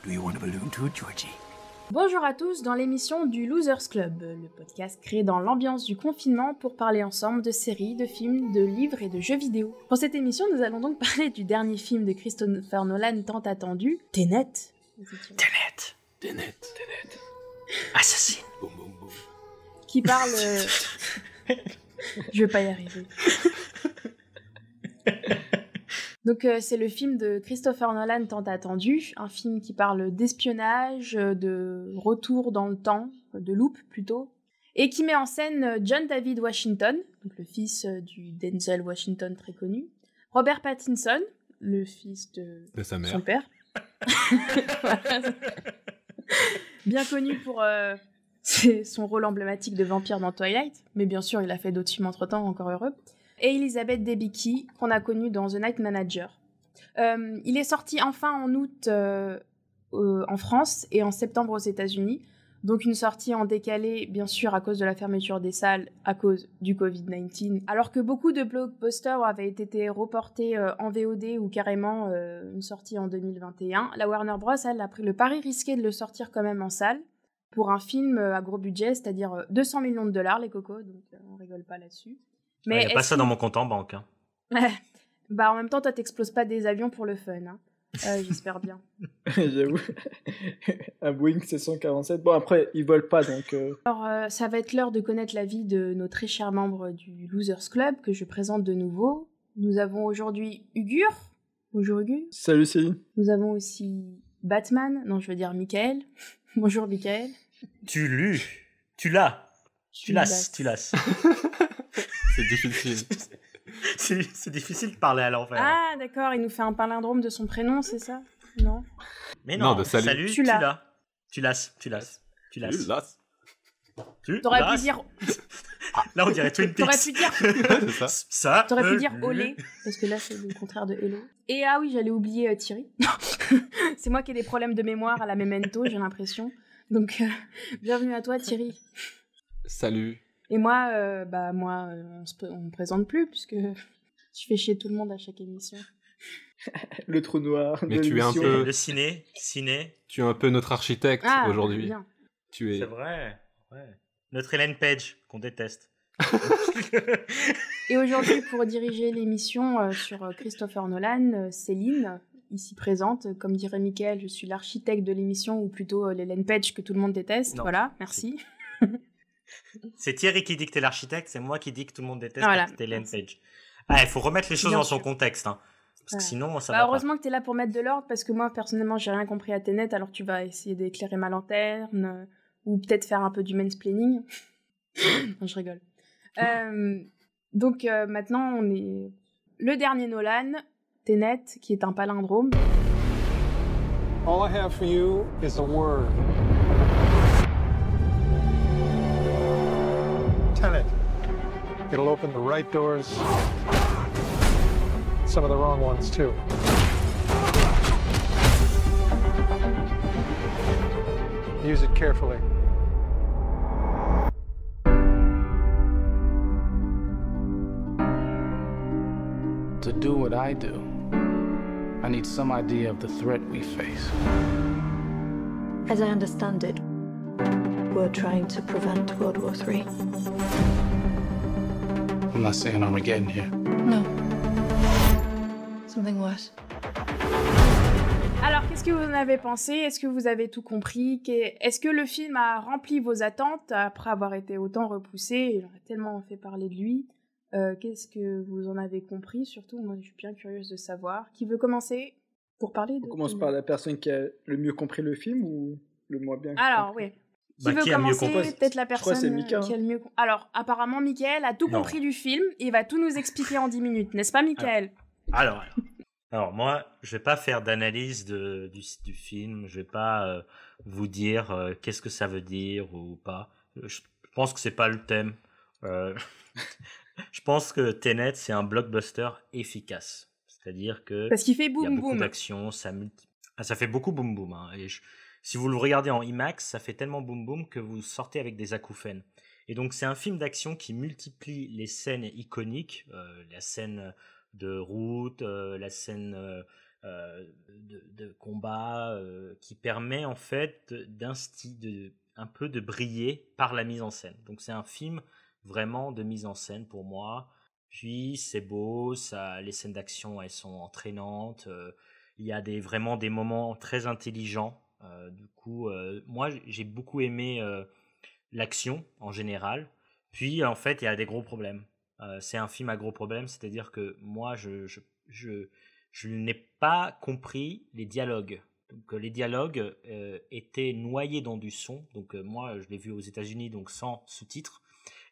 Do you want a balloon too, Georgie? Bonjour à tous dans l'émission du Losers Club, le podcast créé dans l'ambiance du confinement pour parler ensemble de séries, de films, de livres et de jeux vidéo. Pour cette émission, nous allons donc parler du dernier film de Christopher Nolan tant attendu, Tenet. Tenet. Assassin. Boum, boum, boum. Qui parle... Je vais pas y arriver. Donc c'est le film de Christopher Nolan tant attendu, un film qui parle d'espionnage, de retour dans le temps, de loop plutôt, et qui met en scène John David Washington, donc le fils du Denzel Washington très connu, Robert Pattinson, le fils de sa mère. Son père, voilà. Bien connu pour son rôle emblématique de vampire dans Twilight, mais bien sûr il a fait d'autres films entre-temps, encore heureux. Et Elizabeth Debicki, qu'on a connue dans The Night Manager. Il est sorti enfin en août en France et en septembre aux États-Unis. Donc une sortie en décalé, bien sûr, à cause de la fermeture des salles, à cause du Covid-19. Alors que beaucoup de blockbusters avaient été reportés en VOD ou carrément une sortie en 2021, la Warner Bros. Elle a pris le pari risqué de le sortir quand même en salle pour un film à gros budget, c'est-à-dire 200 millions de dollars, les cocos, donc on rigole pas là-dessus. Mais il n'y a pas ça dans mon compte en banque. Hein. Bah en même temps, toi, t'exploses pas des avions pour le fun. Hein. J'espère bien. J'avoue. Un Boeing 747. Bon, après, ils volent pas, donc... Alors, ça va être l'heure de connaître l'avis de nos très chers membres du Losers Club, que je présente de nouveau. Nous avons aujourd'hui Ugur. Bonjour Ugur. Salut Céline. Nous avons aussi Batman. Non, je veux dire Michael. Bonjour Michael. Tu l'as. Tu lasses. C'est difficile. c'est difficile de parler à l'envers. Ah, d'accord, il nous fait un palindrome de son prénom, c'est ça? Non. Mais non, de salut. tu l'as. Tu lasses. T'aurais pu dire... Là, on dirait Twin Peaks. T'aurais pu dire... C'est ça. T'aurais pu dire olé, parce que là, c'est le contraire de hello. Et ah oui, j'allais oublier Thierry. C'est moi qui ai des problèmes de mémoire à la Memento, j'ai l'impression. Donc, bienvenue à toi, Thierry. Salut. Et moi, on me présente plus, puisque je fais chier tout le monde à chaque émission. Le trou noir. Mais tu es un peu... Le ciné. Tu es un peu notre architecte aujourd'hui. Bien. Tu es... C'est vrai. Ouais. Notre Ellen Page, qu'on déteste. Et aujourd'hui, pour diriger l'émission sur Christopher Nolan, Céline, ici présente. Comme dirait Mickaël, je suis l'architecte de l'émission, ou plutôt l'Ellen Page que tout le monde déteste. Non. Voilà, merci. C'est Thierry qui dit que t'es l'architecte, c'est moi qui dis que tout le monde déteste voilà. que t'es Ellen Page. Ah, il faut remettre les choses dans son contexte. Hein. Parce que sinon, ça va heureusement que t'es là pour mettre de l'ordre, parce que moi, personnellement, j'ai rien compris à Tenet, alors tu vas essayer d'éclairer ma lanterne, ou peut-être faire un peu du mansplaining. Non, je rigole. Donc maintenant, on est le dernier Nolan, Tenet, qui est un palindrome. All I have for you is a word. Tenet. It'll open the right doors, some of the wrong ones too. Use it carefully. To do what I do, I need some idea of the threat we face. As I understand it, we're trying to prevent World War III. I'm not saying Armageddon here. No. Something worse. Alors, qu'est-ce que vous en avez pensé? Est-ce que vous avez tout compris? Est-ce que le film a rempli vos attentes après avoir été autant repoussé? Il a tellement fait parler de lui. Qu'est-ce que vous en avez compris? Surtout, moi, je suis bien curieuse de savoir. Qui veut commencer pour parler de... On commence par la personne qui a le mieux compris le film ou le moins bien compris? Alors, oui. Qui veut commencer? Peut-être la personne qui a le mieux... Alors, apparemment, Mickaël a tout compris du film et il va tout nous expliquer en 10 minutes. N'est-ce pas, Mickaël? Alors, moi, je vais pas faire d'analyse du film. Je vais pas vous dire qu'est-ce que ça veut dire ou pas. Je pense que c'est pas le thème. Je pense que Tenet, c'est un blockbuster efficace. C'est-à-dire que... Parce qu'il fait boum boum. Il y a beaucoup boum. d'action, ça fait beaucoup boum boum. Hein, et si vous le regardez en IMAX, ça fait tellement boum boum que vous sortez avec des acouphènes. Et donc, c'est un film d'action qui multiplie les scènes iconiques, la scène de route, la scène de combat qui permet en fait un peu de briller par la mise en scène. Donc c'est un film vraiment de mise en scène pour moi. Puis c'est beau, les scènes d'action elles sont entraînantes. Il y a vraiment des moments très intelligents. Du coup, moi j'ai beaucoup aimé l'action en général. Puis en fait il y a des gros problèmes. C'est un film à gros problèmes, c'est-à-dire que moi je n'ai pas compris les dialogues. Donc les dialogues étaient noyés dans du son. Donc moi je l'ai vu aux États-Unis donc sans sous-titres.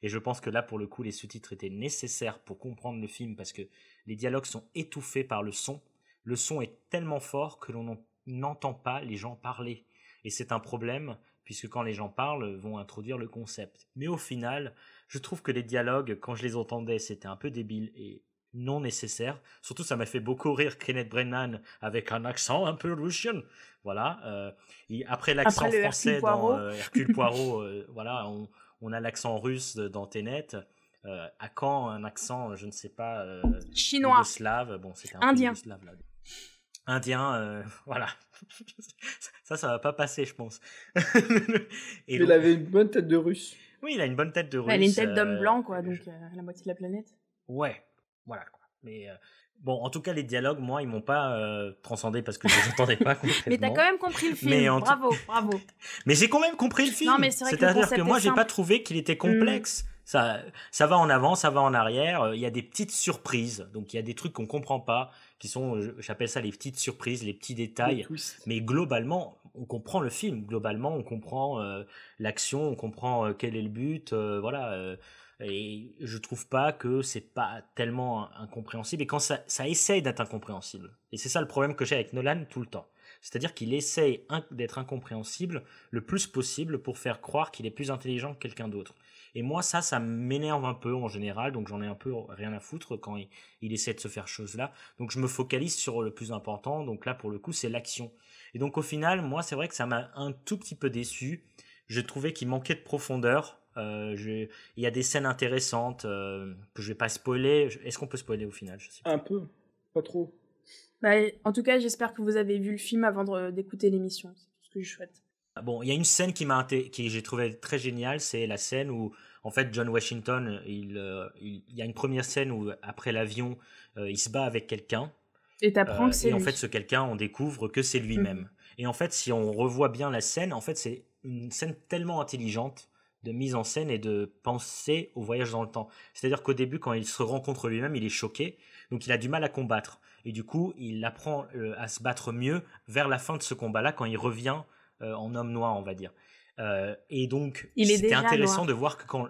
Et je pense que là pour le coup les sous-titres étaient nécessaires pour comprendre le film parce que les dialogues sont étouffés par le son. Le son est tellement fort que l'on n'entend pas les gens parler. Et c'est un problème puisque quand les gens parlent vont introduire le concept. Mais au final, je trouve que les dialogues, quand je les entendais, c'était un peu débile et non nécessaire. Surtout, ça m'a fait beaucoup rire Kenneth Branagh avec un accent un peu russian. Voilà. Après l'accent français dans Hercule Poirot, voilà, on a l'accent russe dans Tenet. À quand un accent, je ne sais pas, chinois, yougoslave. Bon, c'était un indien. peu yougoslave là. Indien, voilà. Ça va pas passer, je pense. Et il avait une bonne tête de russe. Oui, il a une bonne tête de russe. Elle a une tête d'homme blanc, quoi, donc la moitié de la planète. Ouais, voilà. Quoi. Mais bon, en tout cas, les dialogues, moi, ils m'ont pas transcendé parce que je les entendais pas complètement. Mais t'as quand même compris le film, bravo. Mais j'ai quand même compris le film. Non, mais c'est vrai C'est-à-dire que moi, j'ai simple. pas trouvé qu'il était complexe. Ça va en avant, ça va en arrière. Il y a des petites surprises. Donc, il y a des trucs qu'on comprend pas, qui sont, j'appelle ça les petites surprises, les petits détails. Mais globalement, on comprend le film. Globalement, on comprend l'action, on comprend quel est le but. Voilà. Et je trouve pas que c'est pas tellement incompréhensible. Et quand ça essaye d'être incompréhensible. Et c'est ça le problème que j'ai avec Nolan tout le temps. C'est-à-dire qu'il essaye d'être incompréhensible le plus possible pour faire croire qu'il est plus intelligent que quelqu'un d'autre. Et moi, ça m'énerve un peu en général, donc j'en ai un peu rien à foutre quand il essaie de se faire chose-là. Donc je me focalise sur le plus important, donc là pour le coup c'est l'action. Et donc au final, moi c'est vrai que ça m'a un tout petit peu déçu. Je trouvais qu'il manquait de profondeur. Il y a des scènes intéressantes que je vais pas spoiler. Est-ce qu'on peut spoiler au final? Je sais pas. Un peu, pas trop. Bah, en tout cas, j'espère que vous avez vu le film avant d'écouter l'émission. C'est tout ce que je souhaite. Bon, il y a une scène qui j'ai trouvé très géniale, c'est la scène où en fait John Washington, il y a une première scène où après l'avion, il se bat avec quelqu'un. Et t'apprends que c'est lui. Et en fait, ce quelqu'un, on découvre que c'est lui-même. Et en fait, si on revoit bien la scène, en fait, c'est une scène tellement intelligente de mise en scène et de penser au voyage dans le temps. C'est-à-dire qu'au début, quand il se rencontre lui-même, il est choqué, donc il a du mal à combattre. Et du coup, il apprend à se battre mieux vers la fin de ce combat-là, quand il revient en homme noir, on va dire. Et donc, c'était intéressant de voir que quand...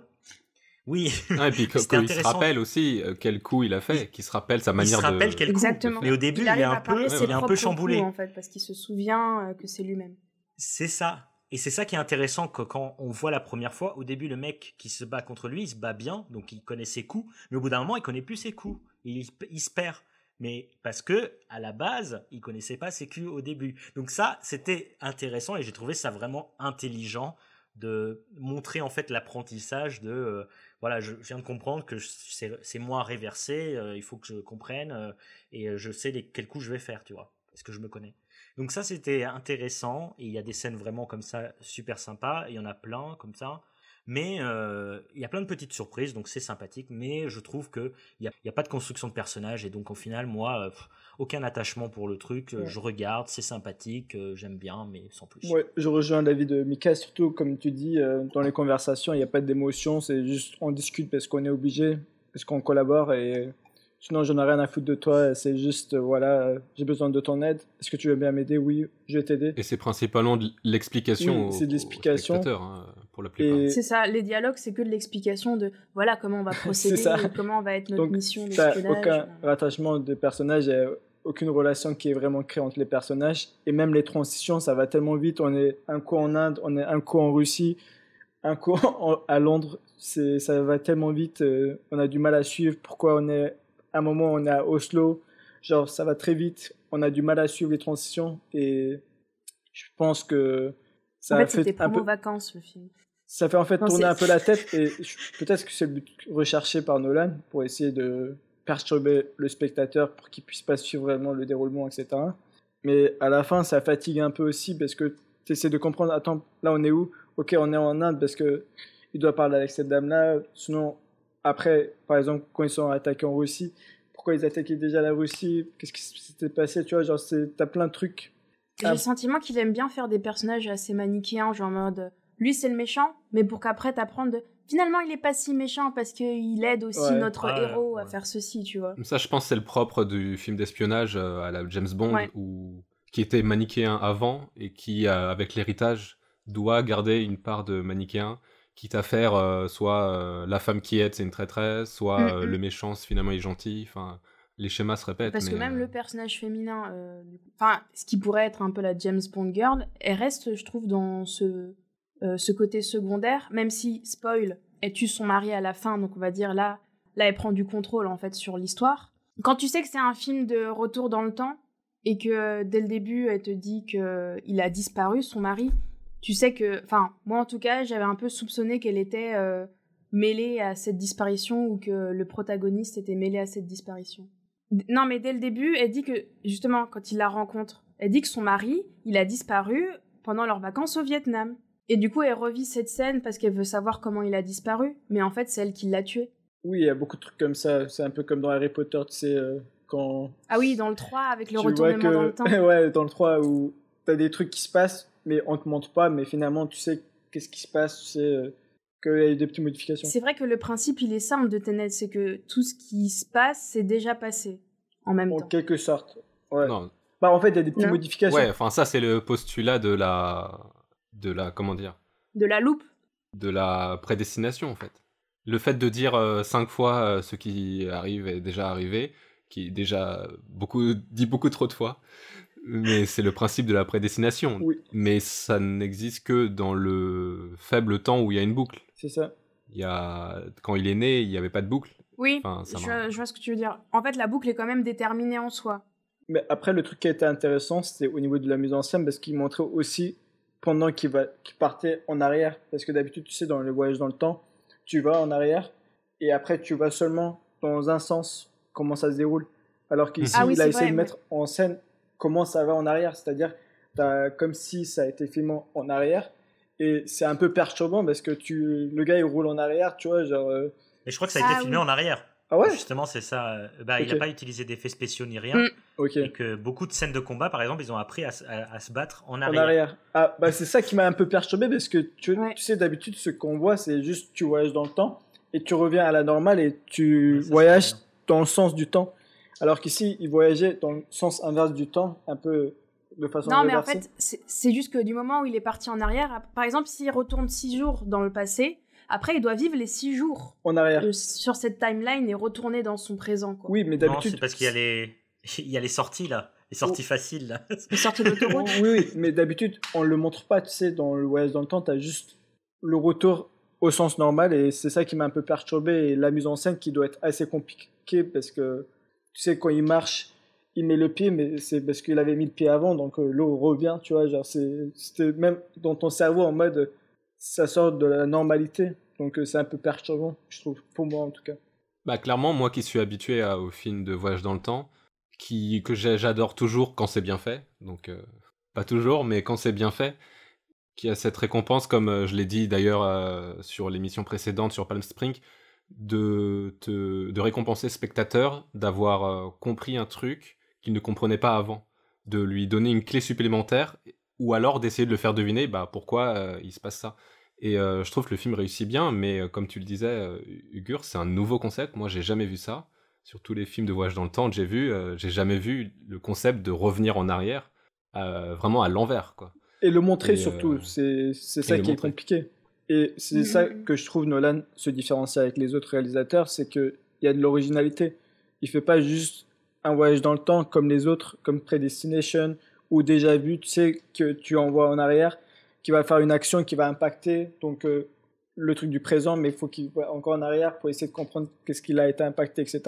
Oui. Ah, et puis qu'il se rappelle aussi quel coup il a fait, qu'il se rappelle sa manière de... Il se rappelle quel coup. Exactement. Mais au début, il est un peu chamboulé. Coups, en fait, parce qu'il se souvient que c'est lui-même. C'est ça. Et c'est ça qui est intéressant, que quand on voit la première fois, au début, le mec qui se bat contre lui, il se bat bien, donc il connaît ses coups, mais au bout d'un moment, il connaît plus ses coups. Il se perd. Mais parce que, à la base, il connaissait pas ses coups au début. Donc ça, c'était intéressant et j'ai trouvé ça vraiment intelligent de montrer en fait l'apprentissage de voilà, je viens de comprendre que c'est moi réversé, il faut que je comprenne et je sais quels coups je vais faire, tu vois, parce que je me connais. Donc ça, c'était intéressant et il y a des scènes vraiment comme ça super sympas, il y en a plein comme ça. Mais il y a plein de petites surprises, donc c'est sympathique, mais je trouve qu'il n'y a pas de construction de personnage, et donc au final, moi, aucun attachement pour le truc, je regarde, c'est sympathique, j'aime bien, mais sans plus. Ouais, je rejoins l'avis de Mika, surtout comme tu dis, dans les conversations, il n'y a pas d'émotion, c'est juste on discute parce qu'on est obligé, parce qu'on collabore, et sinon j'en ai rien à foutre de toi, c'est juste, voilà, j'ai besoin de ton aide, est-ce que tu veux bien m'aider? Oui, je vais t'aider. Et c'est principalement de l'explication c'est de l'explication. aux spectateurs, hein, pour la plupart. C'est ça, les dialogues, c'est que de l'explication de, voilà, comment on va procéder, comment va être notre mission d'espionnage. Donc, aucun rattachement de personnage, aucune relation qui est vraiment créée entre les personnages, et même les transitions, ça va tellement vite, on est un coup en Inde, on est un coup en Russie, un coup à Londres, ça va tellement vite, on a du mal à suivre, pourquoi on est... À un moment, on est à Oslo, genre ça va très vite, on a du mal à suivre les transitions et je pense que ça en fait c'était promo vacances le film. Ça fait en fait tourner un peu la tête et peut-être que c'est le but recherché par Nolan pour essayer de perturber le spectateur pour qu'il puisse pas suivre vraiment le déroulement, etc. Mais à la fin, ça fatigue un peu aussi parce que tu essaies de comprendre, attends, là on est où? Ok, on est en Inde parce que il doit parler avec cette dame-là. Sinon, après, par exemple, quand ils sont attaqués en Russie, pourquoi ils attaquaient déjà la Russie? Qu'est-ce qui s'était passé? Tu vois, genre, t'as plein de trucs. J'ai le sentiment qu'il aime bien faire des personnages assez manichéens, genre en mode lui c'est le méchant, mais pour qu'après t'apprennes de finalement il est pas si méchant parce qu'il aide aussi notre héros à faire ceci, tu vois. Ça, je pense, c'est le propre du film d'espionnage à la James Bond, qui était manichéen avant et qui, avec l'héritage, doit garder une part de manichéen, quitte à faire soit la femme qui aide, c'est une traîtresse, soit le méchant, finalement, il est gentil. Enfin, les schémas se répètent. Parce que même le personnage féminin, enfin, ce qui pourrait être un peu la James Bond girl, elle reste, je trouve, dans ce côté secondaire, même si, spoil, elle tue son mari à la fin, donc on va dire là, elle prend du contrôle, en fait, sur l'histoire. Quand tu sais que c'est un film de retour dans le temps, et que dès le début, elle te dit qu'il a disparu, son mari, tu sais que... Enfin, moi, en tout cas, j'avais un peu soupçonné qu'elle était mêlée à cette disparition, ou que le protagoniste était mêlé à cette disparition. Non, mais dès le début, elle dit que, justement, quand il la rencontre, elle dit que son mari, il a disparu pendant leurs vacances au Vietnam. Et du coup, elle revit cette scène parce qu'elle veut savoir comment il a disparu, mais en fait, c'est elle qui l'a tué. Oui, il y a beaucoup de trucs comme ça. C'est un peu comme dans Harry Potter, tu sais, quand... Ah oui, dans le 3, avec le retournement dans le temps. Ouais, dans le 3, où t'as des trucs qui se passent, mais on te montre pas, mais finalement, tu sais qu'est-ce qui se passe, tu sais... qu'il y a eu des petites modifications. C'est vrai que le principe, il est simple de Tenet, c'est que tout ce qui se passe, c'est déjà passé, en même temps. En quelque sorte, ouais. Non. Bah, en fait, il y a des petites modifications. Ouais, enfin, ça, c'est le postulat de la... comment dire? De la loupe. De la prédestination, en fait. Le fait de dire 5 fois ce qui arrive est déjà arrivé, qui est déjà dit beaucoup trop de fois, mais c'est le principe de la prédestination. Oui. Mais ça n'existe que dans le faible temps où il y a une boucle. C'est ça. Quand il est né, il n'y avait pas de boucle. Oui, je vois ce que tu veux dire. En fait, la boucle est quand même déterminée en soi. Mais après, le truc qui a été intéressant, c'était au niveau de la mise en scène, parce qu'il montrait aussi, pendant qu'il partait en arrière, parce que d'habitude, tu sais, dans le voyage dans le temps, tu vas en arrière, et après, tu vas seulement dans un sens, comment ça se déroule. Alors qu'ici, il a essayé de mettre en scène comment ça va en arrière, c'est-à-dire, comme si ça a été filmé en arrière, et c'est un peu perturbant, parce que le gars, il roule en arrière, tu vois, genre... Mais je crois que ça a été filmé en arrière. Ah ouais? Justement, c'est ça. Il n'a pas utilisé d'effets spéciaux ni rien. Et que beaucoup de scènes de combat, par exemple, ils ont appris à se battre en arrière. En arrière. Ah, bah c'est ça qui m'a un peu perturbé, parce que tu sais, d'habitude, ce qu'on voit, c'est juste tu voyages dans le temps et tu reviens à la normale et tu voyages dans le sens du temps. Alors qu'ici, il voyageait dans le sens inverse du temps, un peu de façon Non, reversée. mais en fait, c'est juste que du moment où il est parti en arrière, par exemple, s'il retourne 6 jours dans le passé, après, il doit vivre les 6 jours en arrière sur cette timeline et retourner dans son présent, quoi. Oui, mais d'habitude... Non, c'est parce qu'il y a les sorties, là. Les sorties faciles, là. Les sorties d'autoroute. Oui, mais d'habitude, on le montre pas, tu sais, dans le voyage dans le temps, t'as juste le retour au sens normal, et c'est ça qui m'a un peu perturbé, et la mise en scène qui doit être assez compliquée, parce que, tu sais, quand il marche, il met le pied, mais c'est parce qu'il avait mis le pied avant, donc l'eau revient, tu vois, genre, c'était même dans ton cerveau en mode... ça sort de la normalité, donc c'est un peu perturbant, je trouve, pour moi en tout cas. Bah clairement, moi qui suis habitué aux films de voyage dans le temps, que j'adore toujours quand c'est bien fait, donc pas toujours, mais quand c'est bien fait, qui a cette récompense, comme je l'ai dit d'ailleurs sur l'émission précédente sur Palm Springs, de récompenser le spectateur d'avoir compris un truc qu'il ne comprenait pas avant, de lui donner une clé supplémentaire, ou alors d'essayer de le faire deviner pourquoi il se passe ça. Et je trouve que le film réussit bien, mais comme tu le disais, Ugur, c'est un nouveau concept. Moi, j'ai jamais vu ça. Sur tous les films de voyage dans le temps que j'ai vus, j'ai jamais vu le concept de revenir en arrière, vraiment à l'envers, quoi. Et le montrer surtout, c'est ça qui est compliqué. Et c'est ça que je trouve Nolan se différencie avec les autres réalisateurs, c'est qu'il y a de l'originalité. Il fait pas juste un voyage dans le temps comme les autres, comme Predestination, ou Déjà Vu, tu sais, que tu envoies en arrière, qui va faire une action qui va impacter donc le truc du présent, mais il faut qu'il voit encore en arrière pour essayer de comprendre qu'est-ce qu'il a été impacté, etc.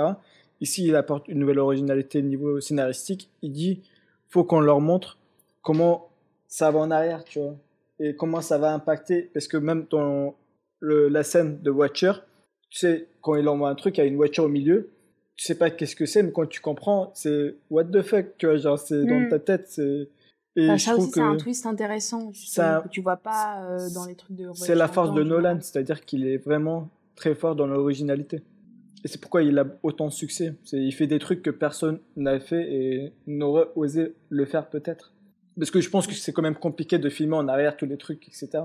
Ici, il apporte une nouvelle originalité au niveau scénaristique. Il dit, faut qu'on leur montre comment ça va en arrière, tu vois, et comment ça va impacter, parce que même dans la scène de voiture, tu sais, quand il envoie un truc, il y a une voiture au milieu, tu sais pas qu'est-ce que c'est, mais quand tu comprends, c'est what the fuck, tu vois, genre c'est dans ta tête, c'est... Et Bah, je ça trouve aussi, c'est un que twist intéressant, ça, que tu vois pas dans les trucs de c'est la force de Nolan, général. c'est-à-dire qu'il est vraiment très fort dans l'originalité. Et c'est pourquoi il a autant de succès. Il fait des trucs que personne n'a fait et n'aurait osé le faire peut-être. Parce que je pense que c'est quand même compliqué de filmer en arrière tous les trucs, etc.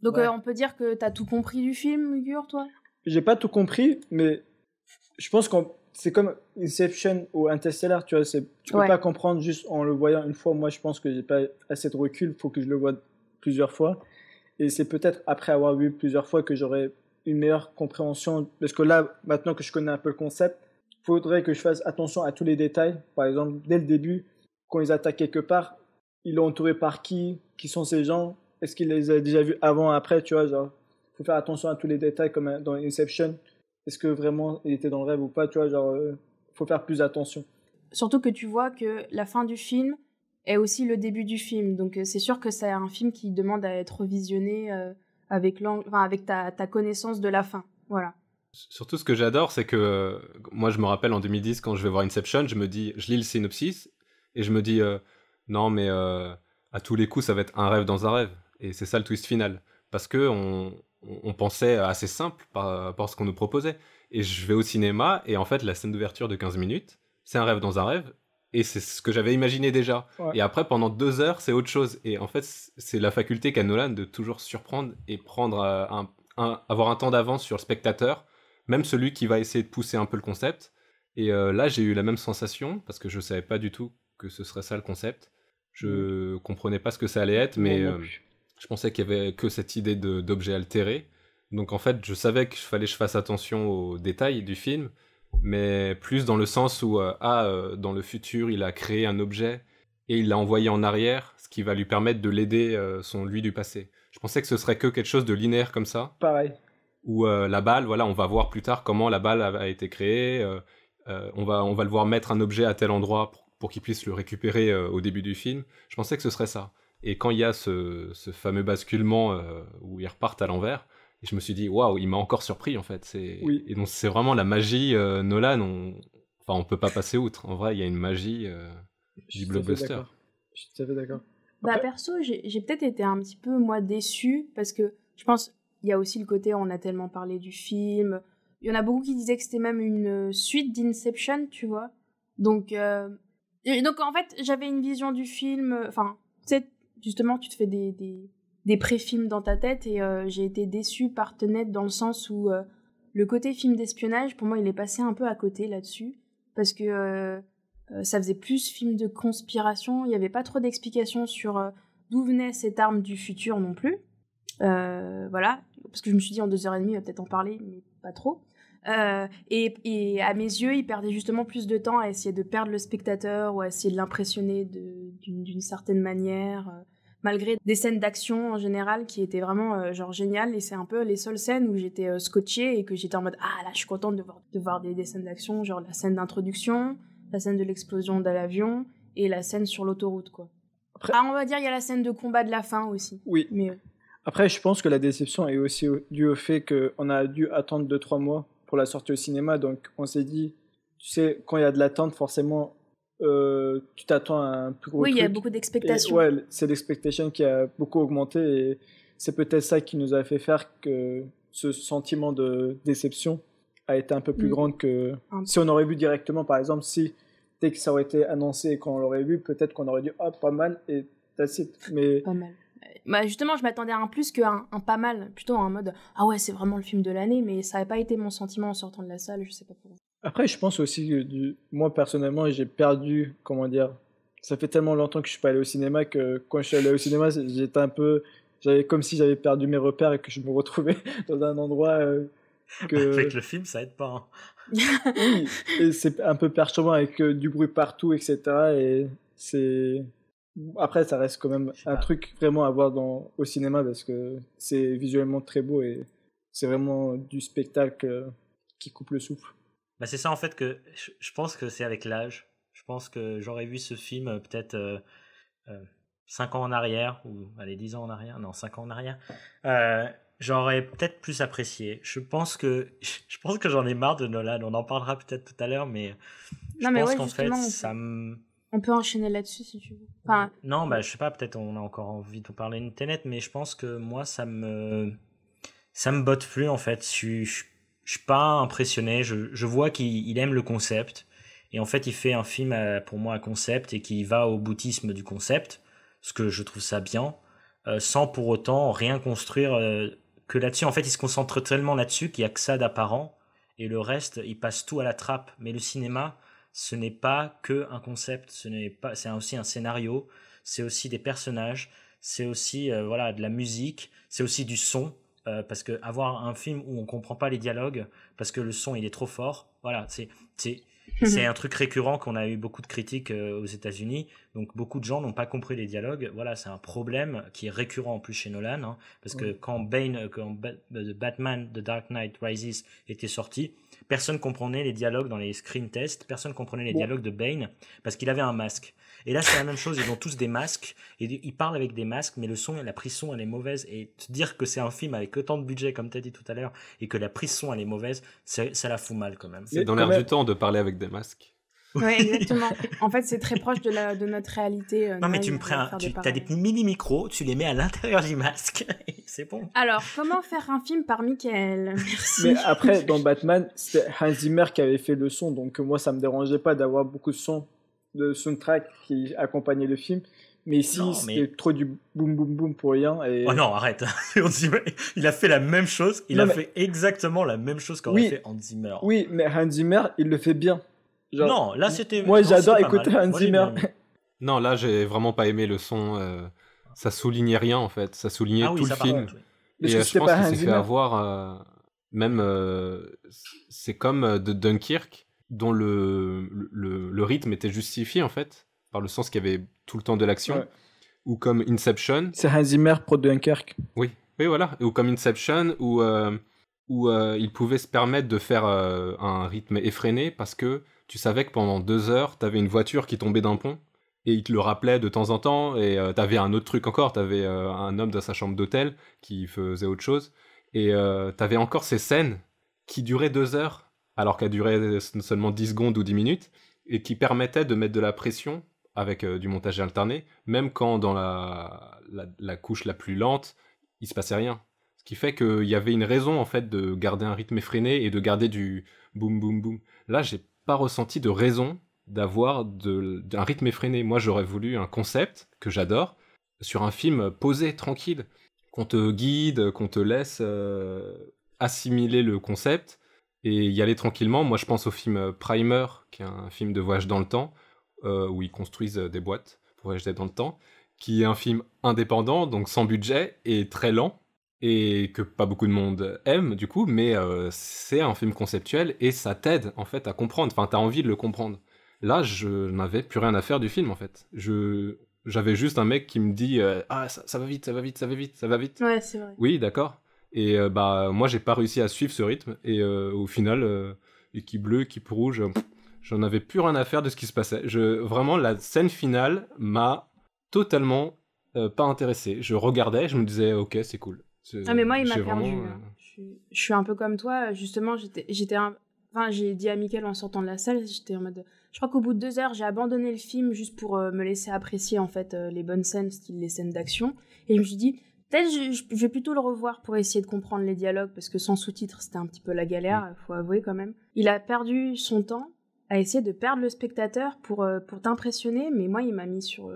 Donc Ouais. on peut dire que t'as tout compris du film, Gur, toi? J'ai pas tout compris, mais je pense que c'est comme Inception ou Interstellar, tu vois, tu peux Ouais. pas comprendre juste en le voyant une fois. Moi, je pense que j'ai pas assez de recul, faut que je le voie plusieurs fois. Et c'est peut-être après avoir vu plusieurs fois que j'aurai une meilleure compréhension. Parce que là, maintenant que je connais un peu le concept, il faudrait que je fasse attention à tous les détails. Par exemple, dès le début, quand ils attaquent quelque part, il est entouré par qui? Qui sont ces gens? Est-ce qu'il les a déjà vus avant, après, tu vois, genre, faut faire attention à tous les détails comme dans Inception. Est-ce que vraiment il était dans le rêve ou pas, tu vois, genre, faut faire plus attention. Surtout que tu vois que la fin du film est aussi le début du film. Donc c'est sûr que c'est un film qui demande à être revisionné avec ta connaissance de la fin. Voilà. Surtout, ce que j'adore, c'est que moi, je me rappelle en 2010, quand je vais voir Inception, je lis le synopsis et je me dis non, mais à tous les coups, ça va être un rêve dans un rêve. Et c'est ça le twist final. Parce que on pensait assez simple par rapport à ce qu'on nous proposait. Et je vais au cinéma et en fait, la scène d'ouverture de 15 minutes, c'est un rêve dans un rêve. Et c'est ce que j'avais imaginé déjà. Ouais. Et après, pendant 2 heures, c'est autre chose. Et en fait, c'est la faculté qu'a Nolan de toujours surprendre et prendre avoir un temps d'avance sur le spectateur, même celui qui va essayer de pousser un peu le concept. Et là, j'ai eu la même sensation, parce que je savais pas du tout que ce serait ça le concept. Je comprenais pas ce que ça allait être, mais je pensais qu'il y avait que cette idée d'objet altéré. Donc en fait, je savais qu'il fallait que je fasse attention aux détails du film, mais plus dans le sens où, dans le futur, il a créé un objet et il l'a envoyé en arrière, ce qui va lui permettre de l'aider son lui du passé. Je pensais que ce serait que quelque chose de linéaire comme ça. Pareil. Où la balle, voilà, on va voir plus tard comment la balle a été créée. On va le voir mettre un objet à tel endroit pour qu'il puisse le récupérer au début du film. Je pensais que ce serait ça. Et quand il y a ce fameux basculement où ils repartent à l'envers, et je me suis dit, waouh, il m'a encore surpris en fait. Oui. Et donc c'est vraiment la magie Nolan. On peut pas passer outre. En vrai, il y a une magie du blockbuster. Je suis tout à fait d'accord. Bah perso, j'ai peut-être été un petit peu moi déçue parce que je pense il y a aussi le côté on a tellement parlé du film. Il y en a beaucoup qui disaient que c'était même une suite d'Inception, tu vois. Donc en fait, j'avais une vision du film. Enfin, tu sais, justement, tu te fais des pré-films dans ta tête et j'ai été déçue par Tenet dans le sens où le côté film d'espionnage, pour moi, il est passé un peu à côté là-dessus parce que ça faisait plus film de conspiration. Il n'y avait pas trop d'explications sur d'où venait cette arme du futur non plus. Voilà, parce que je me suis dit en 2h30, il va peut-être en parler, mais pas trop. Et à mes yeux, il perdait justement plus de temps à essayer de perdre le spectateur ou à essayer de l'impressionner d'une certaine manière, malgré des scènes d'action en général qui étaient vraiment genre géniales. Et c'est un peu les seules scènes où j'étais scotchée et que j'étais en mode ah là, je suis contente de voir des scènes d'action, genre la scène d'introduction, la scène de l'explosion de l'avion et la scène sur l'autoroute, quoi. Après... Ah, on va dire il y a la scène de combat de la fin aussi. Oui. Mais après, je pense que la déception est aussi due au fait qu'on a dû attendre 2-3 mois pour la sortie au cinéma. Donc, on s'est dit, tu sais, quand il y a de l'attente, forcément, tu t'attends à un plus gros truc. Oui, il y a beaucoup d'expectations. Ouais, c'est l'expectation qui a beaucoup augmenté et c'est peut-être ça qui nous a fait faire que ce sentiment de déception a été un peu plus grand que si on aurait vu directement, par exemple, si dès que ça aurait été annoncé et qu'on l'aurait vu, peut-être qu'on aurait dit oh, pas mal et that's it. Mais pas mal. Bah justement, je m'attendais à un plus qu'un pas mal, plutôt en mode ah ouais, c'est vraiment le film de l'année, mais ça n'avait pas été mon sentiment en sortant de la salle, je sais pas pourquoi. Après, je pense aussi que moi personnellement, j'ai perdu, comment dire, ça fait tellement longtemps que je suis pas allé au cinéma que quand je suis allé au cinéma, j'étais un peu, j'avais comme si j'avais perdu mes repères et que je me retrouvais dans un endroit Avec le film, ça aide pas. Hein. Oui, et c'est un peu perturbant avec du bruit partout, etc. Et c'est... Après, ça reste quand même un truc vraiment à voir au cinéma parce que c'est visuellement très beau et c'est vraiment du spectacle qui coupe le souffle. Bah c'est ça en fait que je pense que c'est avec l'âge. Je pense que j'aurais vu ce film peut-être 5 ans en arrière, ou allez 10 ans en arrière, non 5 ans en arrière. J'aurais peut-être plus apprécié. Je pense que j'en ai marre de Nolan. On en parlera peut-être tout à l'heure, mais je pense qu'en fait, ça me... On peut enchaîner là-dessus si tu veux. Enfin... Non, bah je sais pas, peut-être on a encore envie de parler de Tenet, mais je pense que moi, ça me botte plus en fait. Je suis pas impressionné. Je vois qu'il aime le concept. Et en fait, il fait un film pour moi à concept et qui va au boutisme du concept, ce que je trouve ça bien, sans pour autant rien construire que là-dessus. En fait, il se concentre tellement là-dessus qu'il n'y a que ça d'apparent et le reste, il passe tout à la trappe. Mais le cinéma, ce n'est pas que un concept, c'est aussi un scénario, c'est aussi des personnages, c'est aussi voilà, de la musique, c'est aussi du son. Parce que avoir un film où on comprend pas les dialogues parce que le son il est trop fort, voilà, c'est un truc récurrent qu'on a eu beaucoup de critiques aux États-Unis. Donc beaucoup de gens n'ont pas compris les dialogues. Voilà, c'est un problème qui est récurrent en plus chez Nolan, hein, parce que quand Batman The Dark Knight Rises était sorti, personne comprenait les dialogues dans les screen tests, personne comprenait les dialogues de Bane parce qu'il avait un masque. Et là, c'est la même chose, ils ont tous des masques, et ils parlent avec des masques, mais la prise son, elle est mauvaise, et te dire que c'est un film avec autant de budget, comme tu as dit tout à l'heure, et que la prise son, elle est mauvaise, ça la fout mal quand même. C'est dans l'air du temps de parler avec des masques. Ouais, exactement. En fait, c'est très proche de notre réalité. Non, mais tu as des mini-micros, tu les mets à l'intérieur du masque, et c'est bon. Alors, comment faire un film par Michael? Merci. Mais après, dans Batman, c'était Hans Zimmer qui avait fait le son, donc moi, ça me dérangeait pas d'avoir beaucoup de soundtrack qui accompagnait le film. Mais ici, c'était trop du boum boum boum pour rien. Et... Oh non, arrête. Il a fait la même chose. Il a fait exactement la même chose qu'aurait fait Hans Zimmer. Oui, mais Hans Zimmer, il le fait bien. Genre, non, là c'était. Moi, j'adore écouter Hans Zimmer. Non, là, j'ai vraiment pas aimé le son. Ça soulignait rien en fait. Ça soulignait tout le film. Et je pense qu'il s'est fait avoir. C'est comme de Dunkirk, dont le rythme était justifié en fait, par le sens qu'il y avait tout le temps de l'action. Ouais. Ou comme Inception. C'est Hans Zimmer pro Dunkirk. Oui, voilà. Ou comme Inception, où il pouvait se permettre de faire un rythme effréné parce que tu savais que pendant 2 heures, t'avais une voiture qui tombait d'un pont et il te le rappelait de temps en temps, et t'avais un autre truc encore, t'avais un homme dans sa chambre d'hôtel qui faisait autre chose, et t'avais encore ces scènes qui duraient 2 heures alors qu'elles duraient seulement 10 secondes ou 10 minutes, et qui permettaient de mettre de la pression avec du montage alterné, même quand dans la couche la plus lente, il se passait rien. Ce qui fait qu'il y avait une raison en fait de garder un rythme effréné et de garder du boum boum boum. Là, j'ai pas ressenti de raison d'avoir un rythme effréné. Moi, j'aurais voulu un concept que j'adore sur un film posé, tranquille, qu'on te guide, qu'on te laisse assimiler le concept et y aller tranquillement. Moi, je pense au film Primer, qui est un film de voyage dans le temps, où ils construisent des boîtes pour voyager dans le temps, qui est un film indépendant, donc sans budget et très lent, et que pas beaucoup de monde aime du coup, mais c'est un film conceptuel et ça t'aide en fait à comprendre, enfin t'as envie de le comprendre. Là, je n'avais plus rien à faire du film en fait. J'avais juste un mec qui me dit ça va vite, ça va vite, ça va vite, ça va vite. Ouais, c'est vrai. Oui, d'accord. Et moi j'ai pas réussi à suivre ce rythme, et au final équipe bleue, équipe rouge, j'en avais plus rien à faire de ce qui se passait. Vraiment, la scène finale m'a totalement pas intéressé. Je regardais, je me disais ok, c'est cool. Ah, mais moi il m'a perdu. Je suis un peu comme toi, justement. J'ai dit à Mickaël en sortant de la salle, j'étais en mode. Je crois qu'au bout de 2 heures, j'ai abandonné le film juste pour me laisser apprécier en fait les bonnes scènes, style les scènes d'action. Et je me suis dit, peut-être je vais plutôt le revoir pour essayer de comprendre les dialogues, parce que sans sous-titres, c'était un petit peu la galère, faut avouer quand même. Il a perdu son temps à essayer de perdre le spectateur pour t'impressionner, mais moi il m'a mis sur.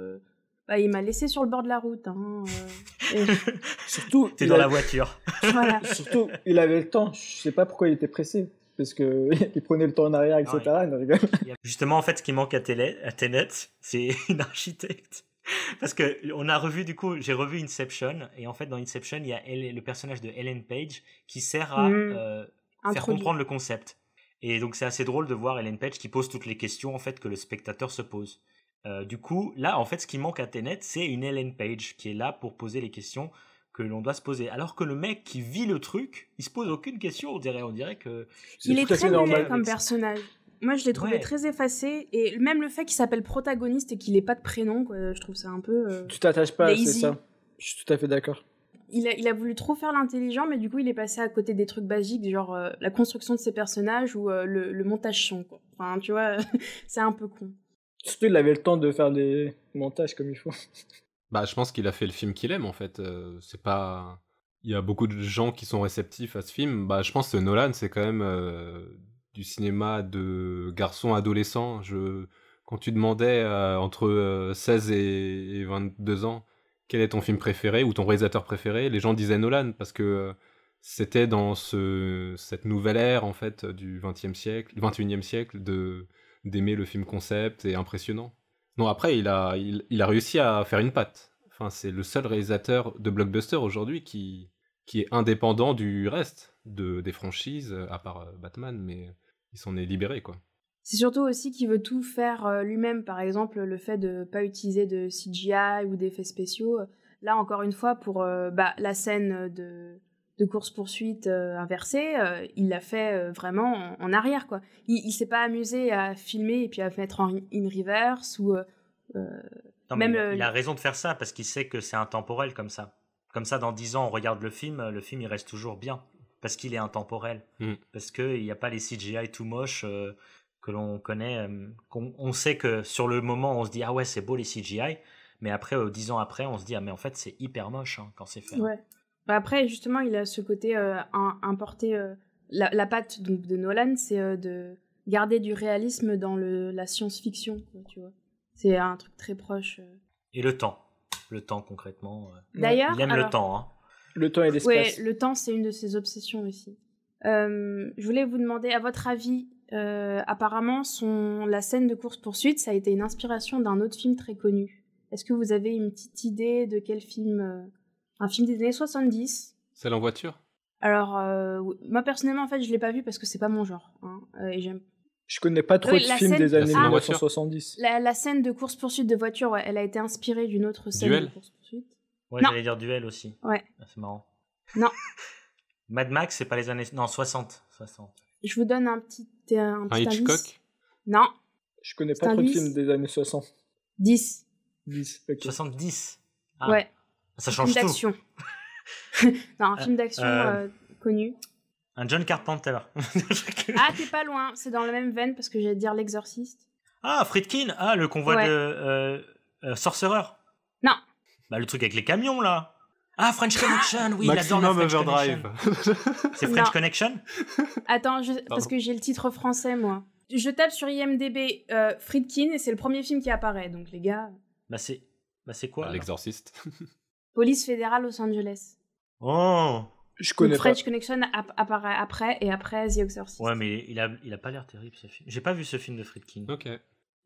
Il m'a laissé sur le bord de la route. Surtout, t'es dans la voiture. Voilà. Surtout, il avait le temps. Je sais pas pourquoi il était pressé. Parce qu'il prenait le temps en arrière, etc. Justement, en fait, ce qui manque à Tenet, c'est une architecte. Parce que on a revu, du coup, j'ai revu Inception. Et en fait, dans Inception, il y a le personnage de Ellen Page qui sert à faire comprendre le concept. Et donc, c'est assez drôle de voir Ellen Page qui pose toutes les questions en fait, que le spectateur se pose. Du coup, là, en fait, ce qui manque à Tenet, c'est une Ellen Page qui est là pour poser les questions que l'on doit se poser. Alors que le mec qui vit le truc, il se pose aucune question, on dirait que... Il est très normal comme personnage. Moi, je l'ai trouvé très effacé, et même le fait qu'il s'appelle protagoniste et qu'il ait pas de prénom, quoi, je trouve ça un peu... Tu t'attaches pas, c'est ça. Je suis tout à fait d'accord. il a voulu trop faire l'intelligent, mais du coup, il est passé à côté des trucs basiques, genre la construction de ses personnages ou le montage son, quoi. Enfin, tu vois, c'est un peu con. Surtout, il avait le temps de faire des montages comme il faut. Bah, je pense qu'il a fait le film qu'il aime, en fait. C'est pas... Il y a beaucoup de gens qui sont réceptifs à ce film. Bah, je pense que Nolan, c'est quand même du cinéma de garçon adolescent. Quand tu demandais entre 16 et 22 ans quel est ton film préféré ou ton réalisateur préféré, les gens disaient Nolan parce que c'était dans cette nouvelle ère en fait du 20e siècle, 21e siècle d'aimer le film concept et impressionnant. Non, après il a réussi à faire une patte. Enfin, c'est le seul réalisateur de blockbuster aujourd'hui qui est indépendant du reste des franchises, à part Batman, mais il s'en est libéré, quoi. C'est surtout aussi qu'il veut tout faire lui-même, par exemple le fait de ne pas utiliser de CGI ou d'effets spéciaux. Là, encore une fois, pour la scène de course-poursuite inversée, il l'a fait vraiment en arrière, quoi. Il s'est pas amusé à filmer et puis à mettre en in reverse ou... Non, même il a raison de faire ça parce qu'il sait que c'est intemporel comme ça. Comme ça, dans 10 ans, on regarde le film il reste toujours bien parce qu'il est intemporel. Parce qu'il n'y a pas les CGI tout moches que l'on connaît. On sait que sur le moment, on se dit « Ah ouais, c'est beau les CGI », mais après, 10 ans après, on se dit « Ah mais en fait, c'est hyper moche quand c'est fait. » Ouais. Bah après, justement, il a ce côté importé... la patte donc, de Nolan, c'est de garder du réalisme dans la science-fiction, quoi, tu vois. C'est un truc très proche. Et le temps concrètement. D'ailleurs, il aime le temps. Hein. Le temps et l'espace. Ouais, le temps, c'est une de ses obsessions aussi. Je voulais vous demander, à votre avis, apparemment, la scène de course-poursuite, ça a été une inspiration d'un autre film très connu. Est-ce que vous avez une petite idée de quel film un film des années 70 ? Celle en voiture ? Alors, moi, personnellement, en fait, je l'ai pas vu parce que c'est pas mon genre. Hein, et j'aime. Je connais pas trop de films des années 1970. La scène de course-poursuite de voiture, ouais, elle a été inspirée d'une autre scène Duel de course-poursuite. Ouais, non. J'allais dire Duel aussi. Ouais. Ah, c'est marrant. Non. Mad Max, c'est pas les années... Non, 60. Je vous donne un petit Hitchcock indice. Non. Je connais pas trop de films des années 60. 10. 10, ok. 70. Ah. Ouais. Ça change film tout. D'action. Non, un film d'action connu. Un John Carpenter. Ah, t'es pas loin. C'est dans la même veine parce que j'allais dire L'Exorciste. Ah, Friedkin. Ah, le convoi de Sorcerer. Non. Bah, le truc avec les camions, là. Ah, French Connection. Oui, il adore la French Overdrive. Connection. C'est French Connection. Attends, parce que j'ai le titre français, moi. Je tape sur IMDb Friedkin et c'est le premier film qui apparaît. Donc, les gars... Bah, c'est quoi L'exorciste. Police fédérale Los Angeles. Oh. Je connais French Connection apparaît après et après The Exorcist. Ouais, mais il a pas l'air terrible, ce film. J'ai pas vu ce film de Friedkin. Ok.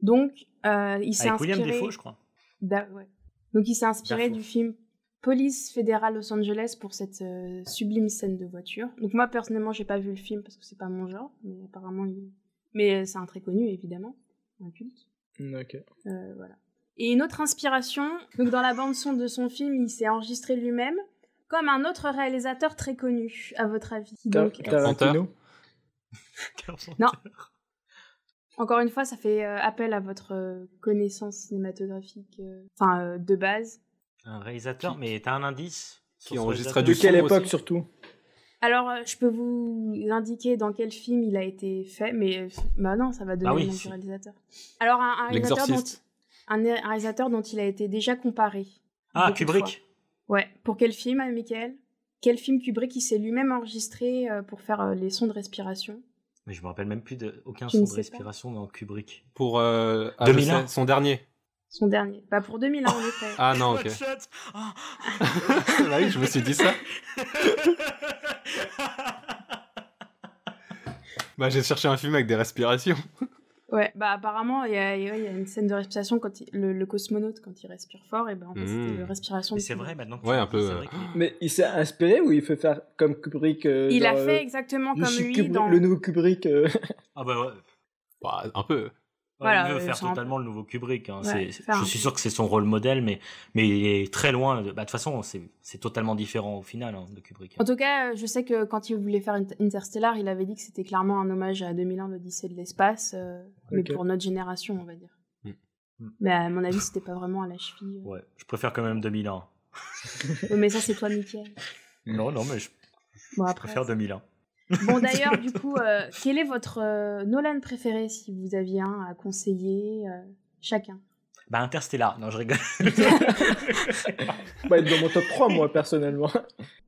Donc, il s'est avec inspiré... William Dafoe, je crois. Ouais. Donc, il s'est inspiré Dafoe. du film Police fédérale Los Angeles pour cette sublime scène de voiture. Donc, moi, personnellement, j'ai pas vu le film parce que c'est pas mon genre, mais apparemment, mais c'est un très connu, évidemment. Un culte. Ok. Voilà. Et une autre inspiration, donc dans la bande-son de son film, il s'est enregistré lui-même, comme un autre réalisateur très connu, à votre avis. Tarantino. Non. Encore une fois, ça fait appel à votre connaissance cinématographique, de base. Un réalisateur, mais t'as un indice qui enregistrait de quelle époque surtout? Alors, je peux vous indiquer dans quel film il a été fait, mais non, ça va donner le nom du réalisateur. Alors, un réalisateur dont il a été déjà comparé. Ah, Kubrick. Ouais. Pour quel film, Michael? Quel film Kubrick il s'est lui-même enregistré pour faire les sons de respiration? Mais je me rappelle même plus d'aucun son de respiration dans Kubrick. Pour 2001. Son dernier. Son dernier. Bah pour 2001 en effet. Ah non, ok. Bah oui, je me suis dit ça. Bah j'ai cherché un film avec des respirations. Ouais, bah apparemment il y a une scène de respiration quand le cosmonaute quand il respire fort et ben en fait c'était la respiration. Mais c'est vrai maintenant. Ouais, un peu. Mais il s'est inspiré ou il fait faire comme Kubrick il a fait exactement comme lui dans le nouveau Kubrick. Ah bah ouais. Bah, un peu. Voilà, il veut faire totalement le nouveau Kubrick. Hein. Ouais, je suis sûr que c'est son rôle modèle, mais il est très loin. De toute façon, c'est totalement différent au final de Kubrick. En tout cas, je sais que quand il voulait faire Interstellar, il avait dit que c'était clairement un hommage à 2001 l'Odyssée de l'espace, mais pour notre génération, on va dire. Mais à mon avis, c'était pas vraiment à la cheville. Ouais, je préfère quand même 2001. Oui, mais ça, c'est toi, Mickaël. Non, mais je Bon, après, préfère 2001. Bon, d'ailleurs, du coup, quel est votre Nolan préféré, si vous aviez un à conseiller chacun? Bah, Interstellar. Non, je rigole. Bah, dans mon top 3, moi, personnellement.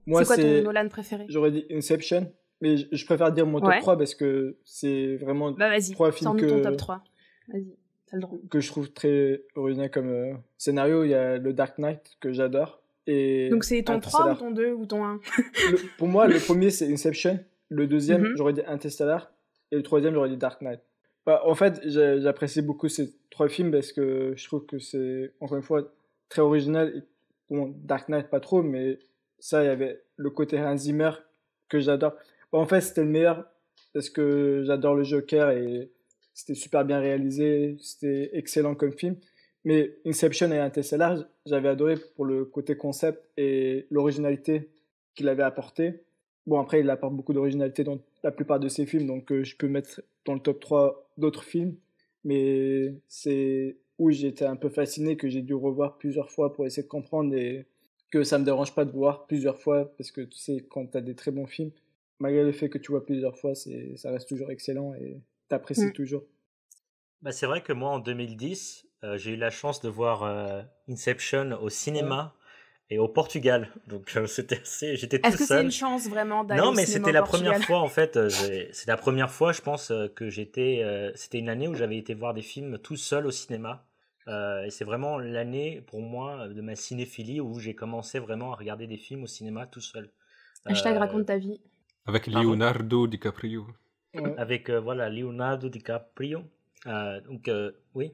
Moi, C'est quoi ton Nolan préféré? J'aurais dit Inception, mais je préfère dire mon top 3 parce que c'est vraiment Bah, vas-y, 3 films sors-nous ton top 3. Vas-y, t'as le droit. que je trouve très original comme scénario. Il y a le Dark Knight, que j'adore. Et Donc, c'est ton 3 ou Interstellar. ton 2 ou ton 1? Pour moi, le premier, c'est Inception. Le deuxième, j'aurais dit Interstellar. Et le troisième, j'aurais dit Dark Knight. Bah, en fait, j'apprécie beaucoup ces 3 films parce que je trouve que c'est, encore une fois, très original. Et, bon, Dark Knight, pas trop, mais ça, il y avait le côté Hans Zimmer que j'adore. Bon, en fait, c'était le meilleur parce que j'adore le Joker et c'était super bien réalisé. C'était excellent comme film. Mais Inception et Interstellar, j'avais adoré pour le côté concept et l'originalité qu'il avait apporté. Bon, après, il apporte beaucoup d'originalité dans la plupart de ses films, donc je peux mettre dans le top 3 d'autres films. Mais c'est où j'étais un peu fasciné, que j'ai dû revoir plusieurs fois pour essayer de comprendre et que ça me dérange pas de voir plusieurs fois, parce que tu sais, quand tu as des très bons films, malgré le fait que tu vois plusieurs fois, ça reste toujours excellent et t'apprécies toujours. Bah, c'est vrai que moi, en 2010, j'ai eu la chance de voir Inception au cinéma et au Portugal. Donc, j'étais tout seul. Est-ce que c'est une chance vraiment d'aller Non, au mais cinéma c'était au la Portugal? première fois, en fait. C'est la première fois, je pense, que j'étais... c'était une année où j'avais été voir des films tout seul au cinéma. Et c'est vraiment l'année, pour moi, de ma cinéphilie où j'ai commencé vraiment à regarder des films au cinéma tout seul. Hashtag raconte ta vie. Avec Leonardo DiCaprio. Avec, voilà, Leonardo DiCaprio. Oui.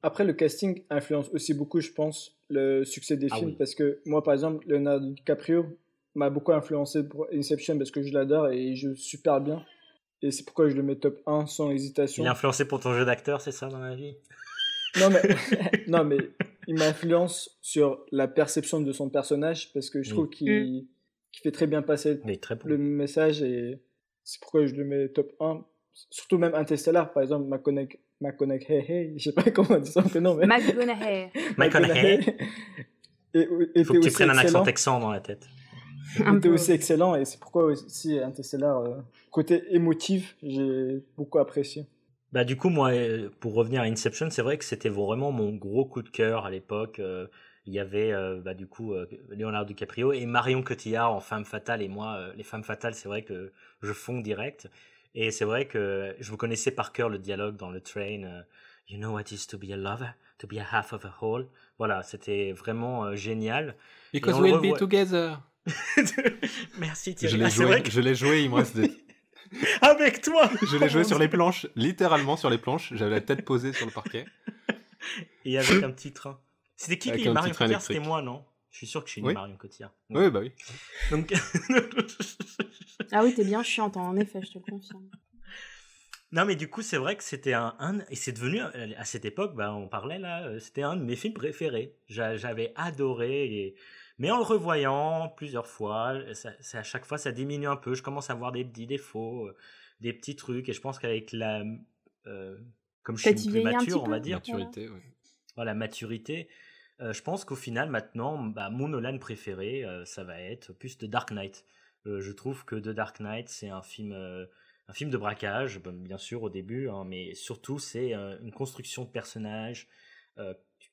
Après, le casting influence aussi beaucoup, je pense, le succès des films. Oui. Parce que moi, par exemple, Leonardo DiCaprio m'a beaucoup influencé pour Inception parce que je l'adore et il joue super bien. Et c'est pourquoi je le mets top 1 sans hésitation. Il est influencé pour ton jeu d'acteur, c'est ça, dans la vie? Non, mais il m'influence sur la perception de son personnage parce que je trouve qu'il fait très bien passer le message et c'est pourquoi je le mets top 1. Surtout même Interstellar, par exemple, McConaughey, je sais pas comment on dit son prénom, mais... McConaughey. Il faut que tu prennes un accent texan dans la tête. Il était aussi excellent et c'est pourquoi aussi Interstellar, côté émotif, j'ai beaucoup apprécié. Bah, du coup, moi, pour revenir à Inception, c'est vrai que c'était vraiment mon gros coup de cœur à l'époque. Il y avait, du coup, Leonardo DiCaprio et Marion Cotillard en femme fatale. Et moi, les femmes fatales, c'est vrai que je fonds direct. Et c'est vrai que je vous connaissais par cœur le dialogue dans le train. You know what it is to be a lover, to be a half of a whole. Voilà, c'était vraiment génial. Because we'll be together. Merci Thierry. Je l'ai joué, il me reste des... Avec toi. Je l'ai joué sur les planches, littéralement sur les planches. J'avais la tête posée sur le parquet. Et avec un petit train. C'était qui Avec qui un Marion petit train Cotillard? électrique. C'était moi, non? Je suis sûr que je suis une Marion Cotillard. Oui, bah oui. Donc... Ah oui, t'es bien chiante, en effet, je te le confirme. Non, mais du coup, c'est vrai que c'était et c'est devenu, à cette époque, on parlait là, c'était un de mes films préférés. J'avais adoré, mais en le revoyant plusieurs fois, à chaque fois, ça diminue un peu. Je commence à voir des petits défauts, des petits trucs, et je pense qu'avec comme je suis plus mature, on va dire. Maturité, oui. Voilà, maturité. Je pense qu'au final, maintenant, mon Nolan préféré, ça va être plus The Dark Knight. Je trouve que The Dark Knight, c'est un film de braquage, bien sûr au début, hein, mais surtout c'est une construction de personnages,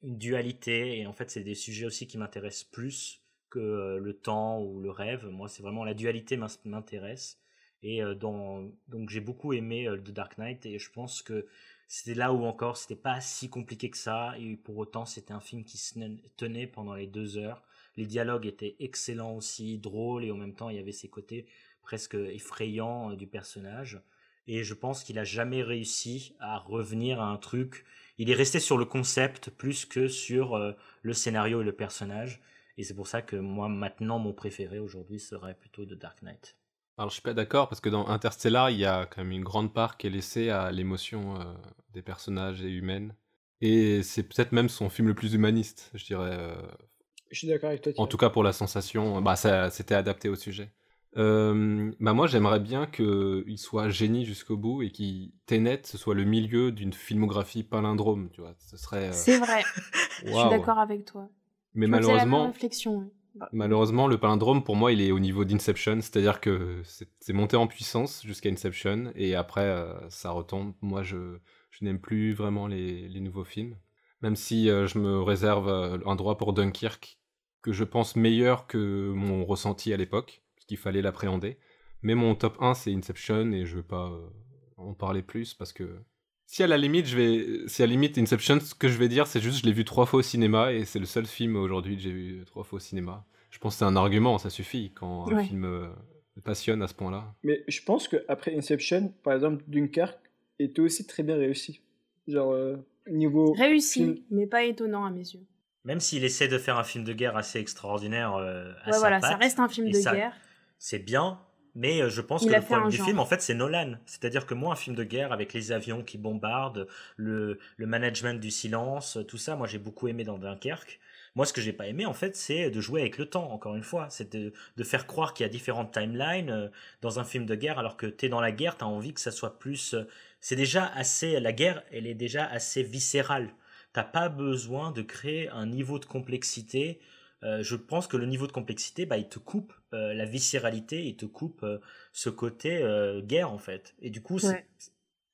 une dualité, et en fait c'est des sujets aussi qui m'intéressent plus que le temps ou le rêve. Moi, c'est vraiment la dualité m'intéresse, et donc j'ai beaucoup aimé The Dark Knight, et je pense que c'était là où encore c'était pas si compliqué que ça, et pour autant c'était un film qui se tenait pendant les 2 heures. Les dialogues étaient excellents aussi, drôles, et en même temps il y avait ces côtés presque effrayants du personnage. Et je pense qu'il a jamais réussi à revenir à un truc. Il est resté sur le concept plus que sur le scénario et le personnage. Et c'est pour ça que moi, maintenant, mon préféré aujourd'hui serait plutôt The Dark Knight. Alors je suis pas d'accord parce que dans Interstellar, il y a quand même une grande part qui est laissée à l'émotion des personnages et humaines. Et c'est peut-être même son film le plus humaniste, je dirais. Je suis d'accord avec toi. En tout cas pour la sensation, ça c'était adapté au sujet. Moi j'aimerais bien qu'il soit génie jusqu'au bout et Tenet ce soit le milieu d'une filmographie palindrome, tu vois. Ce serait. C'est vrai. Wow. Je suis d'accord avec toi. Mais Je me faisais la même malheureusement, réflexion. Ouais. Bah, malheureusement, le palindrome, pour moi, il est au niveau d'Inception. C'est-à-dire que c'est monté en puissance jusqu'à Inception. Et après, ça retombe. Moi, je n'aime plus vraiment les nouveaux films. Même si je me réserve un droit pour Dunkirk, que je pense meilleur que mon ressenti à l'époque, parce qu'il fallait l'appréhender. Mais mon top 1, c'est Inception, et je ne veux pas en parler plus, parce que si à la limite Inception, ce que je vais dire, c'est juste je l'ai vu 3 fois au cinéma, et c'est le seul film aujourd'hui que j'ai vu 3 fois au cinéma. Je pense que c'est un argument, ça suffit, quand un Ouais. film passionne à ce point-là. Mais je pense qu'après Inception, par exemple, Dunkerque était aussi très bien réussi. Genre, niveau Réussi, film. mais pas étonnant à mes yeux. Même s'il essaie de faire un film de guerre assez extraordinaire à Ouais, sa voilà, patte, ça reste un film et de ça, guerre. c'est bien, mais je pense Il que a le fait problème un du genre. film, en fait, c'est Nolan. C'est-à-dire que moi, un film de guerre avec les avions qui bombardent, le management du silence, tout ça, moi j'ai beaucoup aimé dans Dunkerque. Moi, ce que j'ai pas aimé, en fait, c'est de jouer avec le temps, encore une fois. C'est de faire croire qu'il y a différentes timelines dans un film de guerre, alors que t'es dans la guerre, t'as envie que ça soit plus... c'est déjà assez... La guerre, elle est déjà assez viscérale. T'as pas besoin de créer un niveau de complexité. Je pense que le niveau de complexité, bah, il te coupe la viscéralité, il te coupe ce côté guerre, en fait. Et du coup, Ouais.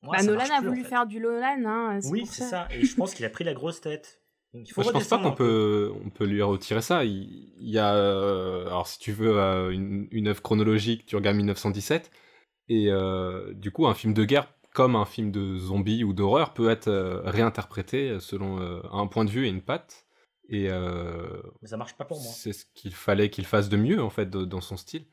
moi, Bah, ça Nolan marche a plus, en voulu fait. faire du Nolan, hein, c'est Oui, pour c'est ça. ça. Et je pense qu'il a pris la grosse tête. Donc, il faut Moi, je pense pas redescendre qu'on un peu. on peut lui retirer ça. Il y a, alors si tu veux, une œuvre chronologique, tu regardes 1917, et du coup, un film de guerre, comme un film de zombies ou d'horreur, peut être réinterprété selon un point de vue et une patte. Et Mais ça marche pas pour moi. c'est ce qu'il fallait qu'il fasse de mieux, en fait, dans son style.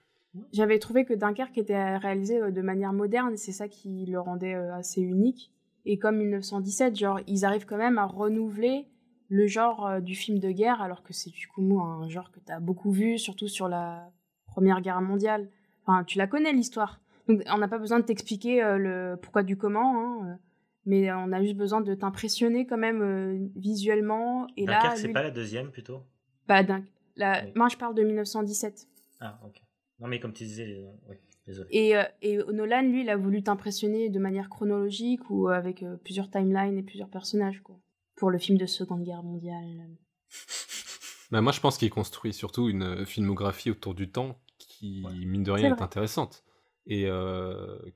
J'avais trouvé que Dunkerque était réalisé de manière moderne, et c'est ça qui le rendait assez unique. Et comme 1917, genre, ils arrivent quand même à renouveler le genre du film de guerre, alors que c'est du coup un genre que t'as beaucoup vu, surtout sur la Première Guerre mondiale. Enfin, tu la connais l'histoire. Donc on n'a pas besoin de t'expliquer le pourquoi du comment, hein, mais on a juste besoin de t'impressionner quand même visuellement. Et là, Dunkerque, c'est lui, pas la deuxième, plutôt? bah, Oui. moi je parle de 1917. Ah, ok. Non, mais comme tu disais, oui, désolé. Et Nolan, lui, il a voulu t'impressionner de manière chronologique ou avec plusieurs timelines et plusieurs personnages, quoi. Pour le film de Seconde Guerre mondiale. Bah, moi, je pense qu'il construit surtout une filmographie autour du temps qui, mine de rien, C'est est vrai. intéressante. Et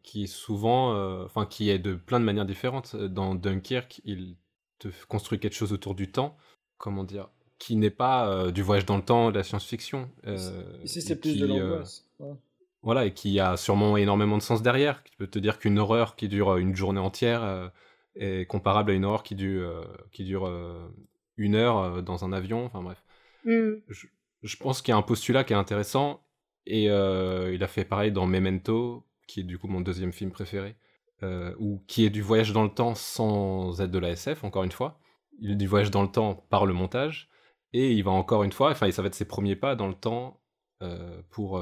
qui est souvent, enfin, qui est de plein de manières différentes. Dans Dunkirk, il te construit quelque chose autour du temps, comment dire, qui n'est pas du voyage dans le temps, de la science-fiction. Ici, et c'est plus de qui, l'angoisse. Ouais. voilà, et qui a sûrement énormément de sens derrière. Qui peut te dire qu'une horreur qui dure une journée entière est comparable à une horreur qui dure 1 heure dans un avion. Enfin bref. Mm. Je pense qu'il y a un postulat qui est intéressant, et il a fait pareil dans Memento, qui est du coup mon deuxième film préféré, ou qui est du voyage dans le temps sans être de la SF, encore une fois. Il est du voyage dans le temps par le montage, et il va encore une fois, enfin ça va être ses premiers pas dans le temps pour,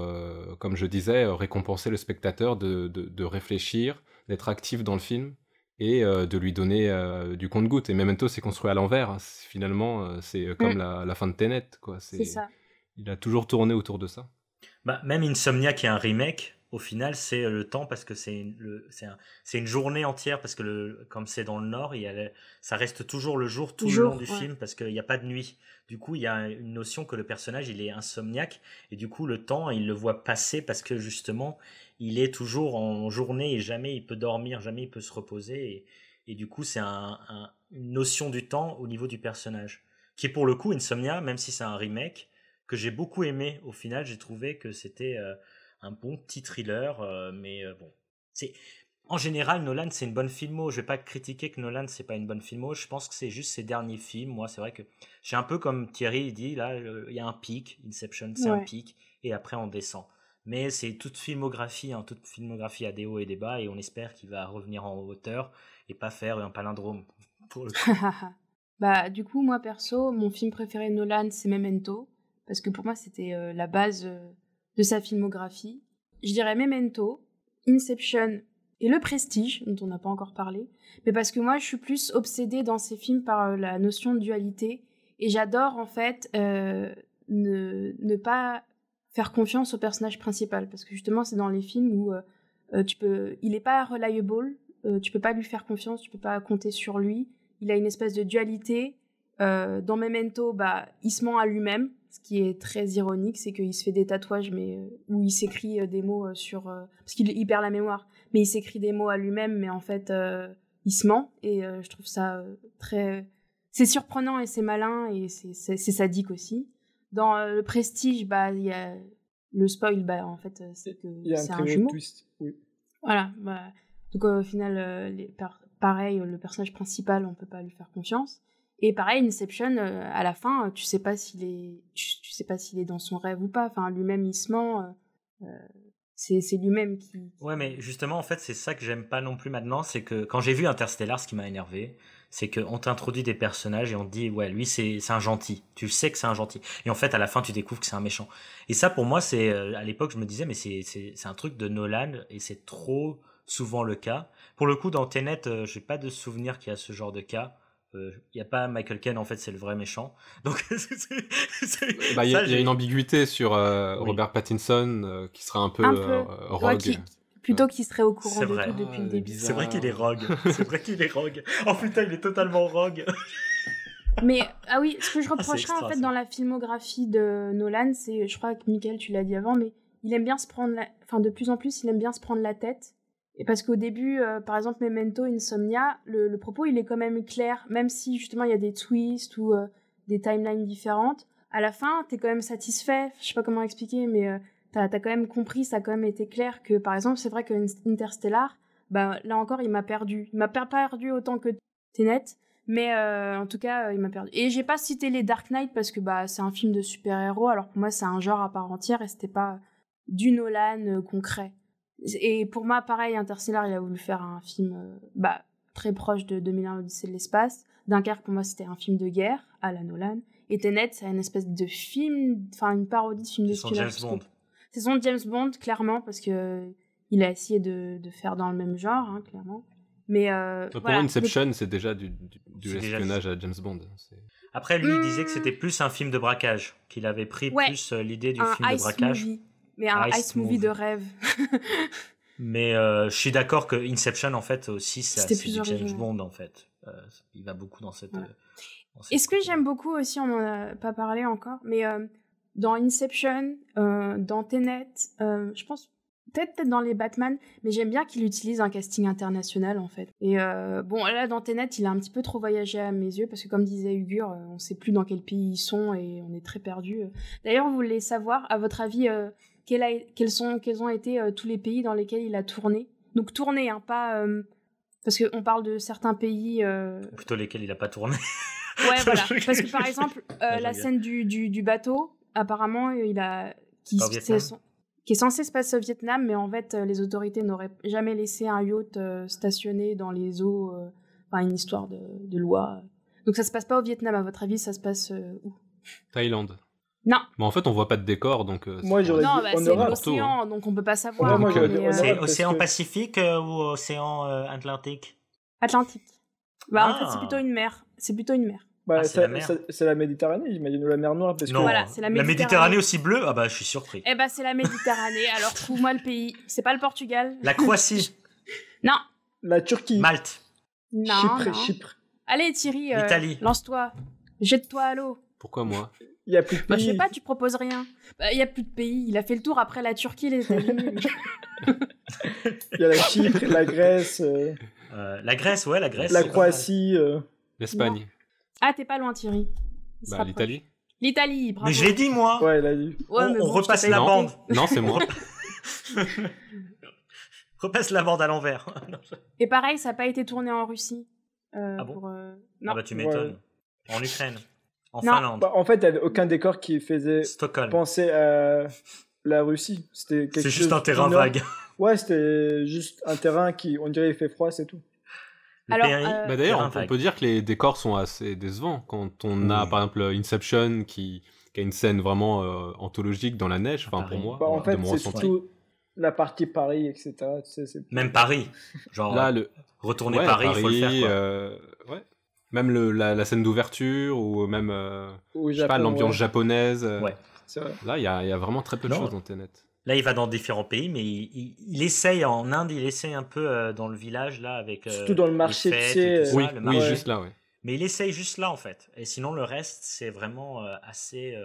comme je disais, récompenser le spectateur de réfléchir, d'être actif dans le film, et de lui donner du compte-gouttes. Et Memento, c'est construit à l'envers, hein. Finalement, c'est comme la fin de Tenet, quoi. C'est ça. Il a toujours tourné autour de ça. Bah, même Insomnia, qui est un remake, au final, c'est le temps parce que c'est une journée entière, parce que comme c'est dans le Nord, ça reste toujours le jour tout le long du film, parce qu'il n'y a pas de nuit. Du coup, il y a une notion que le personnage, il est insomniaque, et du coup, le temps, il le voit passer parce que justement, il est toujours en journée et jamais il peut dormir, jamais il peut se reposer. Et du coup, c'est une notion du temps au niveau du personnage. Qui est pour le coup, Insomnia, même si c'est un remake, que j'ai beaucoup aimé. Au final, j'ai trouvé que c'était un bon petit thriller, mais bon. En général, Nolan, c'est une bonne filmo. Je vais pas critiquer que Nolan, c'est pas une bonne filmo. Je pense que c'est juste ses derniers films. Moi, c'est vrai que j'ai un peu comme Thierry dit, là, il y a un pic. Inception, c'est un pic. Et après, on descend. Mais c'est toute filmographie a des hauts et des bas. Et on espère qu'il va revenir en hauteur et pas faire un palindrome. Pour le coup. Bah, du coup, moi, perso, mon film préféré de Nolan, c'est Memento. Parce que pour moi, c'était la base de sa filmographie. Je dirais Memento, Inception et Le Prestige, dont on n'a pas encore parlé. Mais parce que moi, je suis plus obsédée dans ces films par la notion de dualité. Et j'adore, en fait, ne pas faire confiance au personnage principal. Parce que justement, c'est dans les films où il n'est pas reliable, tu peux pas lui faire confiance, tu peux pas compter sur lui. Il a une espèce de dualité Dans Memento, il se ment à lui-même. Ce qui est très ironique, c'est qu'il se fait des tatouages où il s'écrit des mots sur... parce qu'il perd la mémoire, mais il s'écrit des mots à lui-même, mais en fait, il se ment. Et je trouve ça très... C'est surprenant et c'est malin, et c'est sadique aussi. Dans le Prestige, il y a le spoil, en fait, c'est que c'est un jumeau. Twist, oui. Voilà. Donc au final, pareil, le personnage principal, on peut pas lui faire confiance. Et pareil, Inception, à la fin, tu sais pas s'il est dans son rêve ou pas. Enfin, lui-même, il se ment. C'est lui-même qui... Ouais, mais justement, en fait, c'est ça que j'aime pas non plus maintenant. C'est que quand j'ai vu Interstellar, ce qui m'a énervé, c'est qu'on t'introduit des personnages et on te dit, ouais, lui, c'est un gentil. Tu sais que c'est un gentil. Et en fait, à la fin, tu découvres que c'est un méchant. Et ça, pour moi, c'est... à l'époque, je me disais, mais c'est un truc de Nolan et c'est trop souvent le cas. Pour le coup, dans Tenet, j'ai pas de souvenir qu'il y a ce genre de cas. Il n'y a pas Michael Caine, en fait, c'est le vrai méchant. Donc, il y a une ambiguïté sur Robert Pattinson qui sera un peu rogue. Plutôt qu'il serait au courant de tout depuis le début. C'est vrai qu'il est rogue. C'est vrai qu'il est rogue. Oh putain, il est totalement rogue. Mais, oui, ce que je reprocherais en fait dans la filmographie de Nolan, c'est, je crois que Mickaël, tu l'as dit avant, mais il aime bien se prendre de plus en plus, il aime bien se prendre la tête. Et parce qu'au début, par exemple, Memento, Insomnia, le propos, il est quand même clair, même si justement il y a des twists ou des timelines différentes. À la fin, t'es quand même satisfait, je sais pas comment expliquer, mais t'as quand même compris, ça a quand même été clair que, par exemple, c'est vrai que Interstellar, là encore, il m'a perdu. Il m'a pas perdu autant que Tenet, mais en tout cas, il m'a perdu. Et j'ai pas cité les Dark Knight parce que c'est un film de super-héros, alors pour moi, c'est un genre à part entière et c'était pas du Nolan concret. Et pour moi, pareil, Interstellar, il a voulu faire un film très proche de 2001 l'Odyssée de l'espace. Dunkerque, pour moi, c'était un film de guerre à la Nolan. Et Tenet, c'est une espèce de film, une parodie de film d'espionnage. C'est son James Bond, clairement, parce que il a essayé de faire dans le même genre, hein, clairement. Mais pour moi, Inception, c'est déjà du espionnage à James Bond. Après, lui, il disait que c'était plus un film de braquage, qu'il avait pris plus l'idée du film de braquage. Movie. Mais un ice movie de rêve. Mais je suis d'accord que Inception, en fait, aussi, c'est du James Bond, en fait. Il va beaucoup dans cette... Ouais. Et ce que j'aime beaucoup aussi, on n'en a pas parlé encore, mais dans Inception, dans Tenet, je pense peut-être dans les Batman, mais j'aime bien qu'il utilise un casting international, en fait. Et là, dans Tenet, il a un petit peu trop voyagé à mes yeux, parce que comme disait Ugur, on ne sait plus dans quel pays ils sont, et on est très perdus. D'ailleurs, vous voulez savoir, à votre avis... quels ont été tous les pays dans lesquels il a tourné. Donc tourné, hein, pas... parce qu'on parle de certains pays... Plutôt lesquels il n'a pas tourné. Ouais, voilà. Parce que par exemple, la scène du bateau, apparemment, qui est censé se passer au Vietnam, mais en fait, les autorités n'auraient jamais laissé un yacht stationné dans les eaux, une histoire de loi. Donc ça se passe pas au Vietnam, à votre avis, ça se passe où ? Thaïlande. Non. Mais en fait, on voit pas de décor, donc... Moi, j'aurais dit c'est l'océan, donc on peut pas savoir. C'est océan Pacifique ou océan Atlantique ? Atlantique. En fait, c'est plutôt une mer. C'est plutôt une mer. C'est la Méditerranée, j'imagine, ou la mer Noire. Non, voilà, c'est la Méditerranée aussi bleue. Ah je suis surpris. C'est la Méditerranée. Alors, trouve-moi le pays. C'est pas le Portugal. La Croatie. Non. La Turquie. Malte. Non. Chypre. Allez, Thierry. L'Italie. Lance-toi. Jette-toi à l'eau. Pourquoi moi ? Il y a plus de pays. Je sais pas, tu proposes rien. Il y a plus de pays. Il a fait le tour après la Turquie et les États-Unis. Il y a la Chypre, la Grèce. La Grèce, ouais, la Grèce. La Croatie. L'Espagne. Ah, t'es pas loin, Thierry. L'Italie. L'Italie, bravo. Mais je l'ai dit, moi. Ouais, il a dit. Ouais, on repasse la bande. Non, c'est moi. Repasse la bande à l'envers. Et pareil, ça n'a pas été tourné en Russie. Ah bon Non. Tu m'étonnes. Ouais. En Ukraine. En Finlande. En fait, il n'y avait aucun décor qui faisait penser à la Russie. C'est juste un terrain vague. Ouais, c'était juste un terrain qui, on dirait, il fait froid, c'est tout. D'ailleurs, on peut dire que les décors sont assez décevants. Quand on a, par exemple, Inception qui a une scène vraiment anthologique dans la neige, pour moi. En fait, c'est surtout la partie Paris, etc. Même Paris. Genre, là, retourner Paris, il faut le faire, quoi. Ouais. Même la scène d'ouverture, ou même je sais pas, l'ambiance japonaise. Ouais. C'est vrai. Là, il y a vraiment très peu de choses dans Tenet. Là, il va dans différents pays, mais il essaye en Inde, il essaye un peu dans le village, là, avec. Surtout dans le marché, oui, juste là, ouais. Mais il essaye juste là, en fait. Et sinon, le reste, c'est vraiment assez...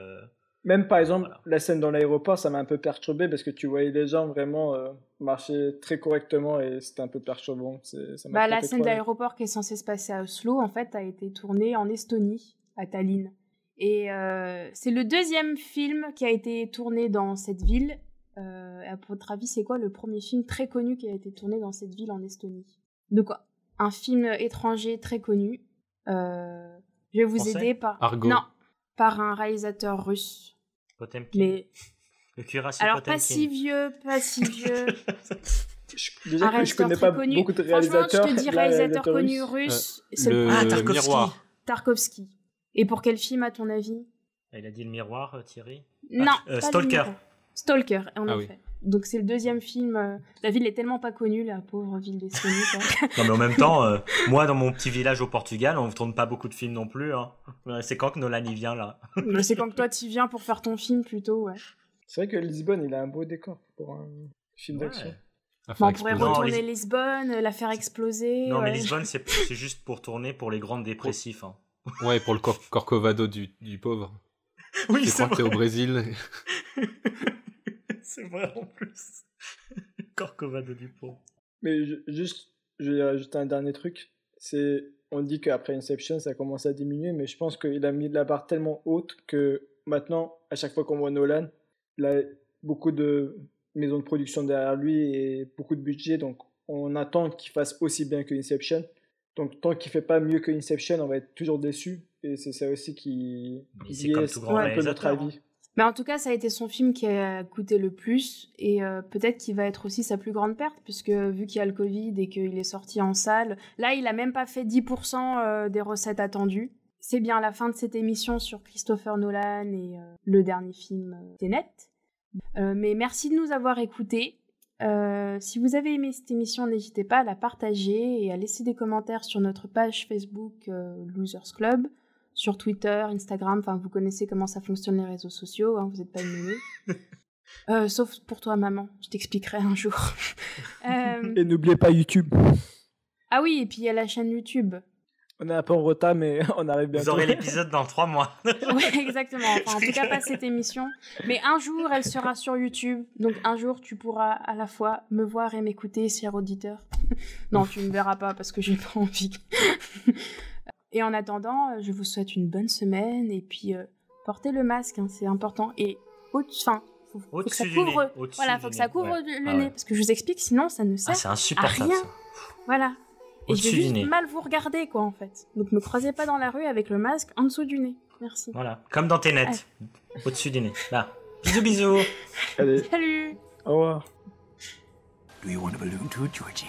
Même par exemple, Voilà. la scène dans l'aéroport, ça m'a un peu perturbé parce que tu voyais les gens vraiment marcher très correctement et c'était un peu perturbant. Ça m'a La fait scène quoi, d'aéroport qui est censée se passer à Oslo, en fait, a été tournée en Estonie, à Tallinn. Et c'est le deuxième film qui a été tourné dans cette ville. À votre avis, c'est quoi le premier film très connu qui a été tourné dans cette ville en Estonie? De quoi? Un film étranger très connu. Je vais vous Français aider par... Argo. Non, par un réalisateur russe. Potemkin. Mais... Le cuirassé Alors, Potemkin. pas si vieux. Déjà Un que je connais réalisateur pas très connu. beaucoup de Franchement, réalisateurs. je te dis là, réalisateur connu russe. russe. C'est Le premier. Tarkovsky. miroir. Tarkovsky. Et pour quel film, à ton avis? Il a dit le miroir, Thierry. Non, pas le Stalker. miroir. Stalker, en Ah effet. Donc c'est le deuxième film. La ville est tellement pas connue, la pauvre ville d'Estonie. quoi. Non, mais en même temps, moi, dans mon petit village au Portugal, on ne tourne pas beaucoup de films non plus. Hein. C'est quand que Nolan y vient, là? Mais c'est quand que toi tu viens pour faire ton film plutôt, ouais. C'est vrai que Lisbonne, il a un beau décor pour un film d'action. À faire Bon, on pourrait exploser. retourner Lisbonne, la faire exploser. Non, mais ouais. Lisbonne, c'est juste pour tourner pour les grands dépressifs. Hein. Ouais, pour le Corcovado du pauvre. Oui, Tu crois que t'es au Brésil. C'est vrai en plus. Corcovado du pauvre. Mais je vais rajouter un dernier truc. On dit qu'après Inception, ça commence à diminuer, mais je pense qu'il a mis la barre tellement haute que maintenant, à chaque fois qu'on voit Nolan, il a beaucoup de maisons de production derrière lui et beaucoup de budget, donc on attend qu'il fasse aussi bien que Inception. Donc tant qu'il fait pas mieux que Inception, on va être toujours déçu. Et c'est ça aussi qui Mais c'est comme tout grand un peu notre réalisateur, avis. Mais en tout cas, ça a été son film qui a coûté le plus et peut-être qu'il va être aussi sa plus grande perte puisque vu qu'il y a le Covid et qu'il est sorti en salle, là, il a même pas fait 10% des recettes attendues. C'est bien la fin de cette émission sur Christopher Nolan et le dernier film Tenet. Mais merci de nous avoir écoutés. Si vous avez aimé cette émission, n'hésitez pas à la partager et à laisser des commentaires sur notre page Facebook Losers Club. Sur Twitter, Instagram, enfin vous connaissez comment ça fonctionne les réseaux sociaux, hein, vous n'êtes pas une sauf pour toi maman, je t'expliquerai un jour. Et n'oubliez pas YouTube. Ah oui, et puis il y a la chaîne YouTube. On est un peu en retard, mais on arrive bientôt. Vous aurez l'épisode dans 3 mois. Oui, exactement. Enfin, en tout cas, pas cette émission. Mais un jour, elle sera sur YouTube. Donc un jour, tu pourras à la fois me voir et m'écouter, cher auditeur. Non, tu ne me verras pas parce que j'ai pas envie. Et en attendant, je vous souhaite une bonne semaine et puis portez le masque, hein, c'est important. Et faut que ça couvre, voilà, faut que ça couvre le nez parce que je vous explique, sinon ça ne sert c'est à insupportable, rien. ça. Voilà. Et je vais Au-dessus du juste nez. mal vous regarder, quoi, en fait. Donc me croisez pas dans la rue avec le masque en dessous du nez. Merci. Voilà, comme dans Tenet, au-dessus du nez. Là. Bisous, bisous. Allez, Salut. au revoir. Do you want a balloon too, Georgie?